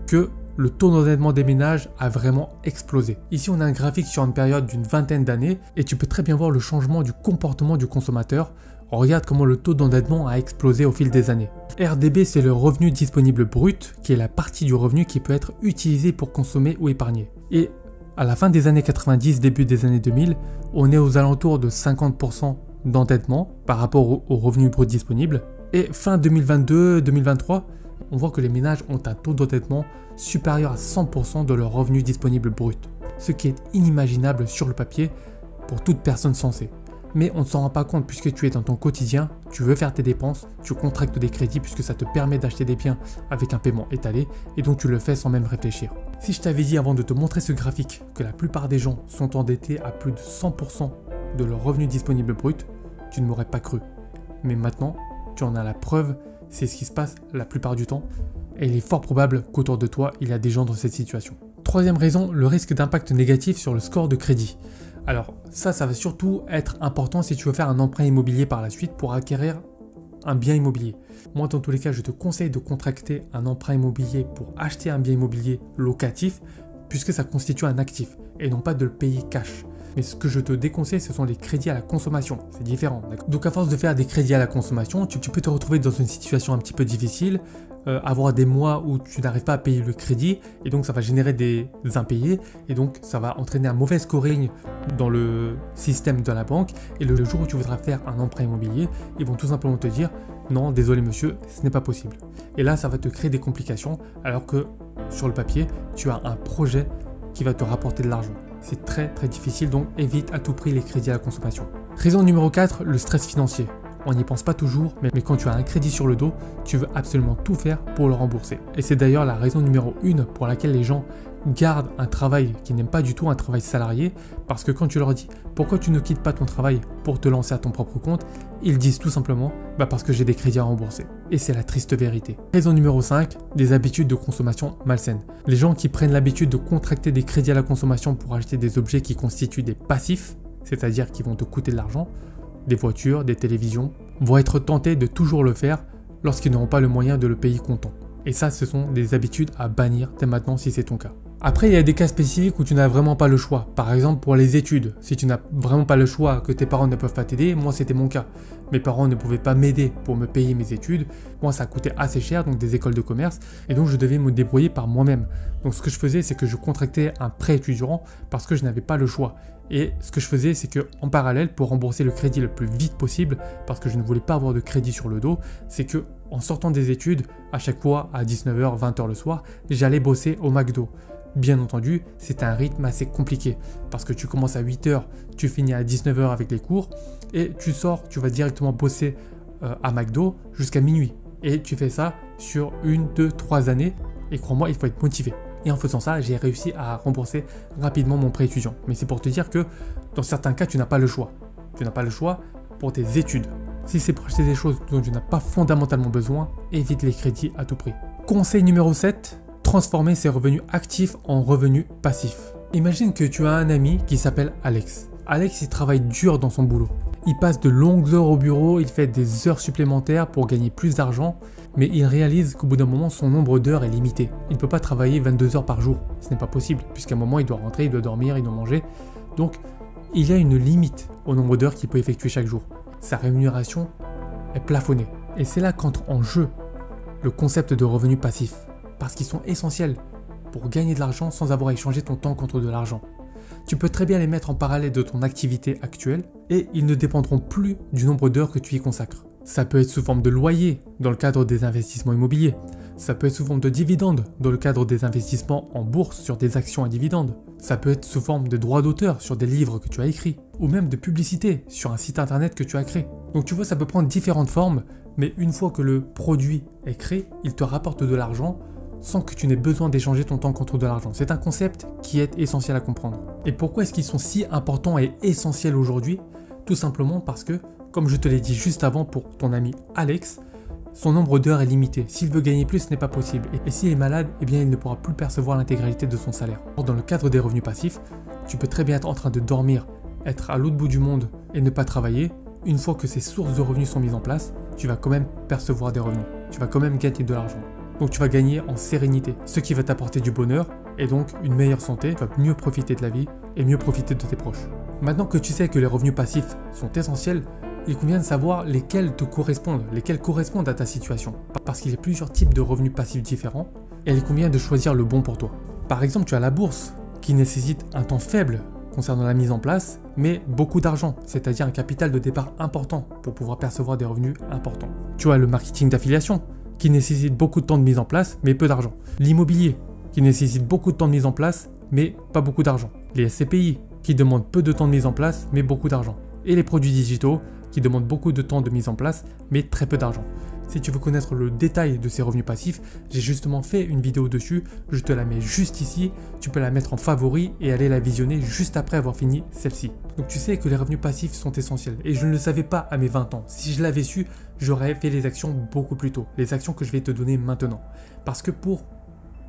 que le taux d'endettement des ménages a vraiment explosé. Ici, on a un graphique sur une période d'une vingtaine d'années et tu peux très bien voir le changement du comportement du consommateur. On regarde comment le taux d'endettement a explosé au fil des années. RDB, c'est le revenu disponible brut, qui est la partie du revenu qui peut être utilisée pour consommer ou épargner. Et à la fin des années 90, début des années 2000, on est aux alentours de 50% d'endettement par rapport au revenu brut disponible. Et fin 2022-2023, on voit que les ménages ont un taux d'endettement supérieur à 100% de leur revenu disponible brut, ce qui est inimaginable sur le papier pour toute personne sensée. Mais on ne s'en rend pas compte puisque tu es dans ton quotidien, tu veux faire tes dépenses, tu contractes des crédits puisque ça te permet d'acheter des biens avec un paiement étalé et donc tu le fais sans même réfléchir. Si je t'avais dit avant de te montrer ce graphique que la plupart des gens sont endettés à plus de 100% de leur revenu disponible brut, tu ne m'aurais pas cru. Mais maintenant, tu en as la preuve, c'est ce qui se passe la plupart du temps et il est fort probable qu'autour de toi, il y a des gens dans cette situation. Troisième raison, le risque d'impact négatif sur le score de crédit. Alors ça va surtout être important si tu veux faire un emprunt immobilier par la suite pour acquérir un bien immobilier. Moi, dans tous les cas, je te conseille de contracter un emprunt immobilier pour acheter un bien immobilier locatif puisque ça constitue un actif et non pas de le payer cash. Mais ce que je te déconseille, ce sont les crédits à la consommation. C'est différent. Donc à force de faire des crédits à la consommation, tu peux te retrouver dans une situation un petit peu difficile, avoir des mois où tu n'arrives pas à payer le crédit et donc ça va générer des impayés et donc ça va entraîner un mauvais scoring dans le système de la banque et le jour où tu voudras faire un emprunt immobilier, ils vont tout simplement te dire non, désolé monsieur, ce n'est pas possible. Et là, ça va te créer des complications alors que sur le papier, tu as un projet qui va te rapporter de l'argent. C'est très difficile, donc évite à tout prix les crédits à la consommation. Raison numéro 4, le stress financier. On n'y pense pas toujours, mais quand tu as un crédit sur le dos, tu veux absolument tout faire pour le rembourser. Et c'est d'ailleurs la raison numéro 1 pour laquelle les gens gardent un travail qui n'aiment pas du tout un travail salarié, parce que quand tu leur dis pourquoi tu ne quittes pas ton travail pour te lancer à ton propre compte, ils disent tout simplement parce que j'ai des crédits à rembourser. Et c'est la triste vérité. Raison numéro 5, des habitudes de consommation malsaines. Les gens qui prennent l'habitude de contracter des crédits à la consommation pour acheter des objets qui constituent des passifs, c'est-à-dire qui vont te coûter de l'argent, des voitures, des télévisions, vont être tentés de toujours le faire lorsqu'ils n'auront pas le moyen de le payer comptant. Et ça, ce sont des habitudes à bannir dès maintenant si c'est ton cas. Après, il y a des cas spécifiques où tu n'as vraiment pas le choix. Par exemple, pour les études, si tu n'as vraiment pas le choix, que tes parents ne peuvent pas t'aider, moi c'était mon cas. Mes parents ne pouvaient pas m'aider pour me payer mes études. Moi, ça coûtait assez cher, donc des écoles de commerce, et donc je devais me débrouiller par moi-même. Donc ce que je faisais, c'est que je contractais un prêt étudiant parce que je n'avais pas le choix. Et ce que je faisais, c'est que en parallèle, pour rembourser le crédit le plus vite possible, parce que je ne voulais pas avoir de crédit sur le dos, c'est que en sortant des études, à chaque fois à 19h, 20h le soir, j'allais bosser au McDo. Bien entendu, c'est un rythme assez compliqué parce que tu commences à 8h, tu finis à 19h avec les cours et tu sors, tu vas directement bosser à McDo jusqu'à minuit. Et tu fais ça sur 1, 2, 3 années et crois-moi, il faut être motivé. Et en faisant ça, j'ai réussi à rembourser rapidement mon prêt étudiant. Mais c'est pour te dire que dans certains cas, tu n'as pas le choix. Tu n'as pas le choix pour tes études. Si c'est pour acheter des choses dont tu n'as pas fondamentalement besoin, évite les crédits à tout prix. Conseil numéro 7. Transformer ses revenus actifs en revenus passifs. Imagine que tu as un ami qui s'appelle Alex. Alex, il travaille dur dans son boulot. Il passe de longues heures au bureau, il fait des heures supplémentaires pour gagner plus d'argent, mais il réalise qu'au bout d'un moment, son nombre d'heures est limité. Il ne peut pas travailler 22 heures par jour. Ce n'est pas possible, puisqu'à un moment, il doit rentrer, il doit dormir, il doit manger. Donc, il y a une limite au nombre d'heures qu'il peut effectuer chaque jour. Sa rémunération est plafonnée. Et c'est là qu'entre en jeu le concept de revenus passifs. Parce qu'ils sont essentiels pour gagner de l'argent sans avoir à échanger ton temps contre de l'argent. Tu peux très bien les mettre en parallèle de ton activité actuelle et ils ne dépendront plus du nombre d'heures que tu y consacres. Ça peut être sous forme de loyer dans le cadre des investissements immobiliers. Ça peut être sous forme de dividendes dans le cadre des investissements en bourse sur des actions à dividendes. Ça peut être sous forme de droits d'auteur sur des livres que tu as écrits. Ou même de publicité sur un site internet que tu as créé. Donc tu vois, ça peut prendre différentes formes, mais une fois que le produit est créé, il te rapporte de l'argent sans que tu n'aies besoin d'échanger ton temps contre de l'argent. C'est un concept qui est essentiel à comprendre. Et pourquoi est-ce qu'ils sont si importants et essentiels aujourd'hui? Tout simplement parce que, comme je te l'ai dit juste avant pour ton ami Alex, son nombre d'heures est limité. S'il veut gagner plus, ce n'est pas possible. Et s'il est malade, eh bien, il ne pourra plus percevoir l'intégralité de son salaire. Dans le cadre des revenus passifs, tu peux très bien être en train de dormir, être à l'autre bout du monde et ne pas travailler. Une fois que ces sources de revenus sont mises en place, tu vas quand même percevoir des revenus. Tu vas quand même gagner de l'argent. Donc tu vas gagner en sérénité, ce qui va t'apporter du bonheur et donc une meilleure santé. Tu vas mieux profiter de la vie et mieux profiter de tes proches. Maintenant que tu sais que les revenus passifs sont essentiels, il convient de savoir lesquels te correspondent, lesquels correspondent à ta situation. Parce qu'il y a plusieurs types de revenus passifs différents et il convient de choisir le bon pour toi. Par exemple, tu as la bourse qui nécessite un temps faible concernant la mise en place, mais beaucoup d'argent, c'est-à-dire un capital de départ important pour pouvoir percevoir des revenus importants. Tu as le marketing d'affiliation qui nécessite beaucoup de temps de mise en place, mais peu d'argent. L'immobilier qui nécessite beaucoup de temps de mise en place, mais pas beaucoup d'argent. Les SCPI qui demandent peu de temps de mise en place, mais beaucoup d'argent. Et les produits digitaux qui demandent beaucoup de temps de mise en place, mais très peu d'argent. Si tu veux connaître le détail de ces revenus passifs, j'ai justement fait une vidéo dessus, je te la mets juste ici, tu peux la mettre en favori et aller la visionner juste après avoir fini celle-ci. Donc tu sais que les revenus passifs sont essentiels et je ne le savais pas à mes 20 ans. Si je l'avais su, j'aurais fait les actions beaucoup plus tôt, les actions que je vais te donner maintenant. Parce que pour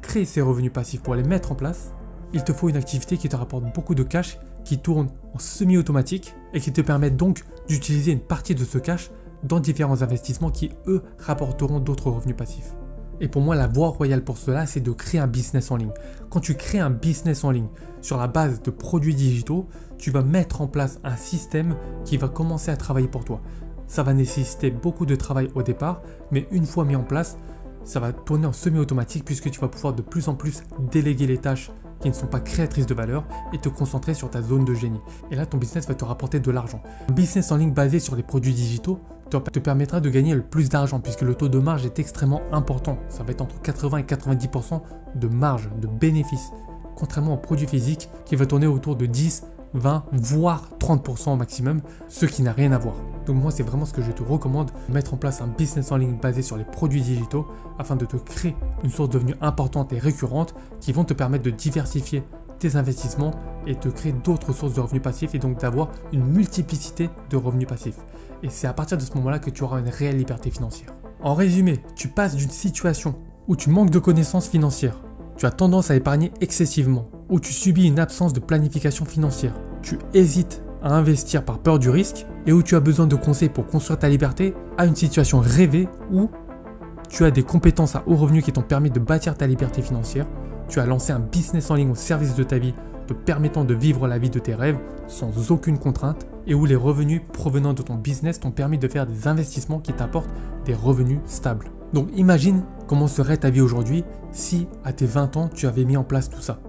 créer ces revenus passifs, pour les mettre en place, il te faut une activité qui te rapporte beaucoup de cash, qui tourne en semi-automatique et qui te permet donc d'utiliser une partie de ce cash dans différents investissements qui, eux, rapporteront d'autres revenus passifs. Et pour moi, la voie royale pour cela, c'est de créer un business en ligne. Quand tu crées un business en ligne sur la base de produits digitaux, tu vas mettre en place un système qui va commencer à travailler pour toi. Ça va nécessiter beaucoup de travail au départ, mais une fois mis en place, ça va tourner en semi-automatique puisque tu vas pouvoir de plus en plus déléguer les tâches qui ne sont pas créatrices de valeur et te concentrer sur ta zone de génie. Et là, ton business va te rapporter de l'argent. Un business en ligne basé sur les produits digitaux te permettra de gagner le plus d'argent puisque le taux de marge est extrêmement important. Ça va être entre 80 et 90% de marge, de bénéfice. Contrairement aux produits physiques qui va tourner autour de 10, 20, voire 30% au maximum, ce qui n'a rien à voir. Donc moi, c'est vraiment ce que je te recommande, mettre en place un business en ligne basé sur les produits digitaux afin de te créer une source de revenus importante et récurrente qui vont te permettre de diversifier tes investissements et te créer d'autres sources de revenus passifs et donc d'avoir une multiplicité de revenus passifs. Et c'est à partir de ce moment-là que tu auras une réelle liberté financière. En résumé, tu passes d'une situation où tu manques de connaissances financières, tu as tendance à épargner excessivement, où tu subis une absence de planification financière, tu hésites à investir par peur du risque et où tu as besoin de conseils pour construire ta liberté, à une situation rêvée où tu as des compétences à haut revenu qui t'ont permis de bâtir ta liberté financière, tu as lancé un business en ligne au service de ta vie, te permettant de vivre la vie de tes rêves sans aucune contrainte et où les revenus provenant de ton business t'ont permis de faire des investissements qui t'apportent des revenus stables. Donc imagine comment serait ta vie aujourd'hui si à tes 20 ans tu avais mis en place tout ça.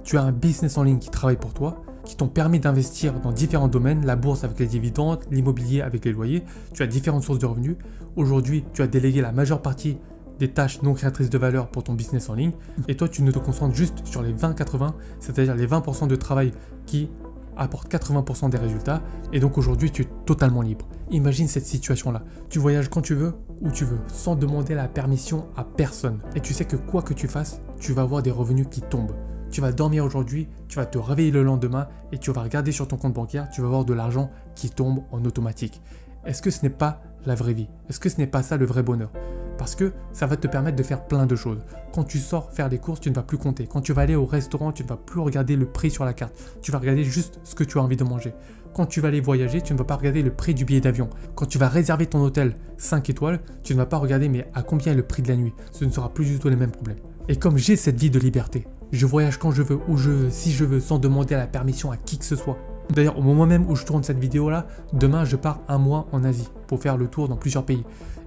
Tu as un business en ligne qui travaille pour toi, qui t'ont permis d'investir dans différents domaines, la bourse avec les dividendes, l'immobilier avec les loyers, tu as différentes sources de revenus. Aujourd'hui, tu as délégué la majeure partie des tâches non créatrices de valeur pour ton business en ligne et toi tu ne te concentres juste sur les 20-80, c'est-à-dire les 20% de travail qui apportent 80% des résultats et donc aujourd'hui tu es totalement libre. Imagine cette situation-là, tu voyages quand tu veux, où tu veux, sans demander la permission à personne et tu sais que quoi que tu fasses, tu vas avoir des revenus qui tombent. Tu vas dormir aujourd'hui, tu vas te réveiller le lendemain et tu vas regarder sur ton compte bancaire, tu vas avoir de l'argent qui tombe en automatique. Est-ce que ce n'est pas la vraie vie? Est-ce que ce n'est pas ça le vrai bonheur? Parce que ça va te permettre de faire plein de choses. Quand tu sors faire des courses, tu ne vas plus compter. Quand tu vas aller au restaurant, tu ne vas plus regarder le prix sur la carte. Tu vas regarder juste ce que tu as envie de manger. Quand tu vas aller voyager, tu ne vas pas regarder le prix du billet d'avion. Quand tu vas réserver ton hôtel 5 étoiles, tu ne vas pas regarder mais à combien est le prix de la nuit. Ce ne sera plus du tout les mêmes problèmes. Et comme j'ai cette vie de liberté, je voyage quand je veux, où je veux, si je veux, sans demander la permission à qui que ce soit. D'ailleurs, au moment même où je tourne cette vidéo-là, demain, je pars un mois en Asie pour faire le tour dans plusieurs pays.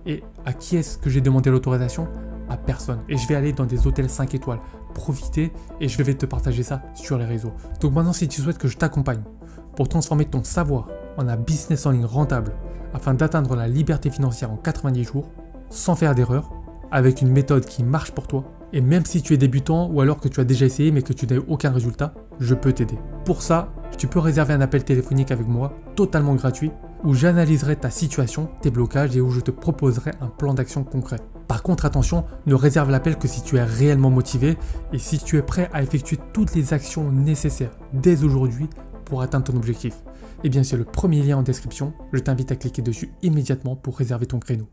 Et à qui est-ce que j'ai demandé l'autorisation? À personne. Et je vais aller dans des hôtels 5 étoiles, profiter et je vais te partager ça sur les réseaux. Donc maintenant, si tu souhaites que je t'accompagne pour transformer ton savoir en un business en ligne rentable afin d'atteindre la liberté financière en 90 jours, sans faire d'erreur, avec une méthode qui marche pour toi, et même si tu es débutant ou alors que tu as déjà essayé mais que tu n'as eu aucun résultat, je peux t'aider. Pour ça, tu peux réserver un appel téléphonique avec moi, totalement gratuit. où j'analyserai ta situation, tes blocages et où je te proposerai un plan d'action concret. Par contre, attention, ne réserve l'appel que si tu es réellement motivé et si tu es prêt à effectuer toutes les actions nécessaires dès aujourd'hui pour atteindre ton objectif. Eh bien, c'est le premier lien en description, je t'invite à cliquer dessus immédiatement pour réserver ton créneau.